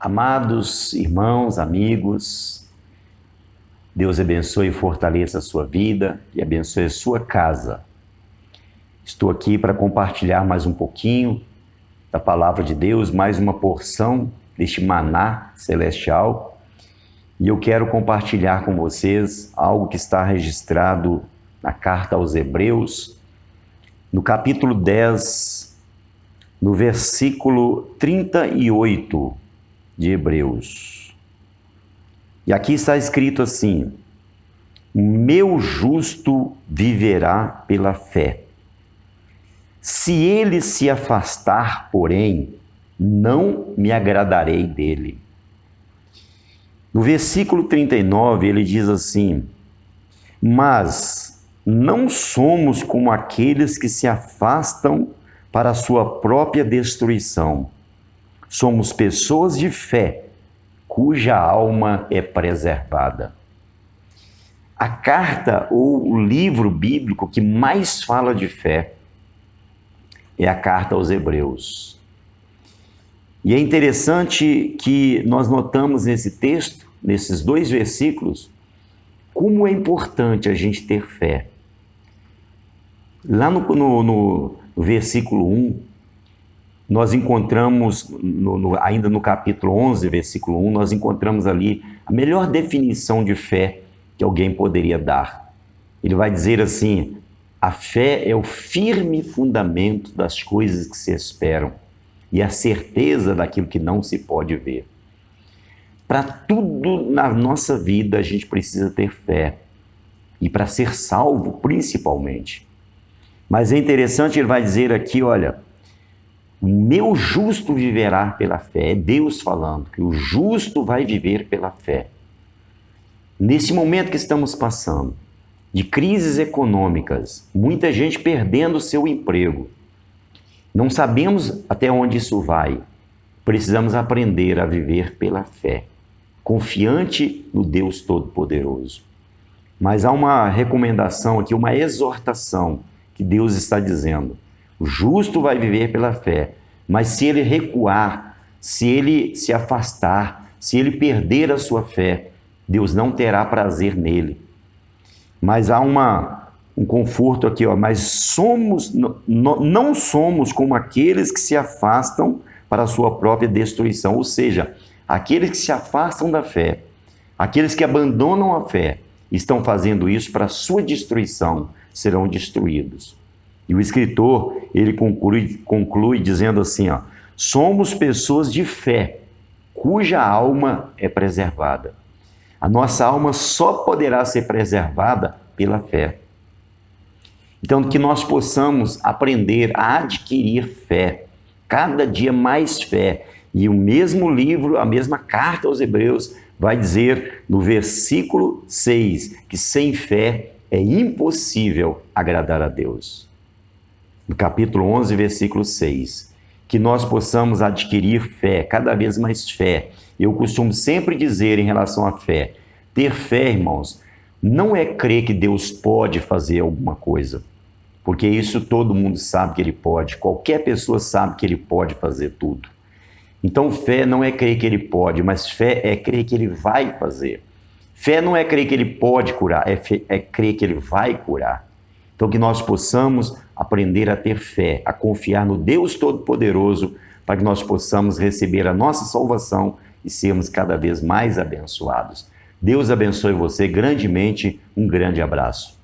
Amados irmãos, amigos, Deus abençoe e fortaleça a sua vida e abençoe a sua casa. Estou aqui para compartilhar mais um pouquinho da palavra de Deus, mais uma porção deste maná celestial. E eu quero compartilhar com vocês algo que está registrado na carta aos Hebreus, no capítulo 10, no versículo 38 de Hebreus. E aqui está escrito assim: meu justo viverá pela fé. Se ele se afastar, porém, não me agradarei dele. No versículo 39, ele diz assim: mas não somos como aqueles que se afastam para a sua própria destruição. Somos pessoas de fé, cuja alma é preservada. A carta ou o livro bíblico que mais fala de fé é a carta aos Hebreus. E é interessante que nós notamos nesse texto, nesses dois versículos, como é importante a gente ter fé. Lá no versículo 1, nós encontramos, ainda no capítulo 11, versículo 1, nós encontramos ali a melhor definição de fé que alguém poderia dar. Ele vai dizer assim: a fé é o firme fundamento das coisas que se esperam e a certeza daquilo que não se pode ver. Para tudo na nossa vida a gente precisa ter fé, e para ser salvo principalmente. Mas é interessante, ele vai dizer aqui, olha, o meu justo viverá pela fé. É Deus falando que o justo vai viver pela fé. Nesse momento que estamos passando, de crises econômicas, muita gente perdendo o seu emprego. Não sabemos até onde isso vai. Precisamos aprender a viver pela fé, confiante no Deus Todo-Poderoso. Mas há uma recomendação aqui, uma exortação que Deus está dizendo: o justo vai viver pela fé, mas se ele recuar, se ele se afastar, se ele perder a sua fé, Deus não terá prazer nele. Mas há um conforto aqui, mas não somos como aqueles que se afastam para a sua própria destruição. Ou seja, aqueles que se afastam da fé, aqueles que abandonam a fé, estão fazendo isso para a sua destruição, serão destruídos. E o escritor, ele conclui dizendo assim, somos pessoas de fé, cuja alma é preservada. A nossa alma só poderá ser preservada pela fé. Então, que nós possamos aprender a adquirir fé, cada dia mais fé. E o mesmo livro, a mesma carta aos Hebreus, vai dizer no versículo 6, que sem fé é impossível agradar a Deus. No capítulo 11, versículo 6, que nós possamos adquirir fé, cada vez mais fé. Eu costumo sempre dizer em relação à fé, ter fé, irmãos, não é crer que Deus pode fazer alguma coisa, porque isso todo mundo sabe que Ele pode, qualquer pessoa sabe que Ele pode fazer tudo. Então fé não é crer que Ele pode, mas fé é crer que Ele vai fazer. Fé não é crer que Ele pode curar, é crer que Ele vai curar. Então que nós possamos aprender a ter fé, a confiar no Deus Todo-Poderoso, para que nós possamos receber a nossa salvação e sermos cada vez mais abençoados. Deus abençoe você grandemente, um grande abraço.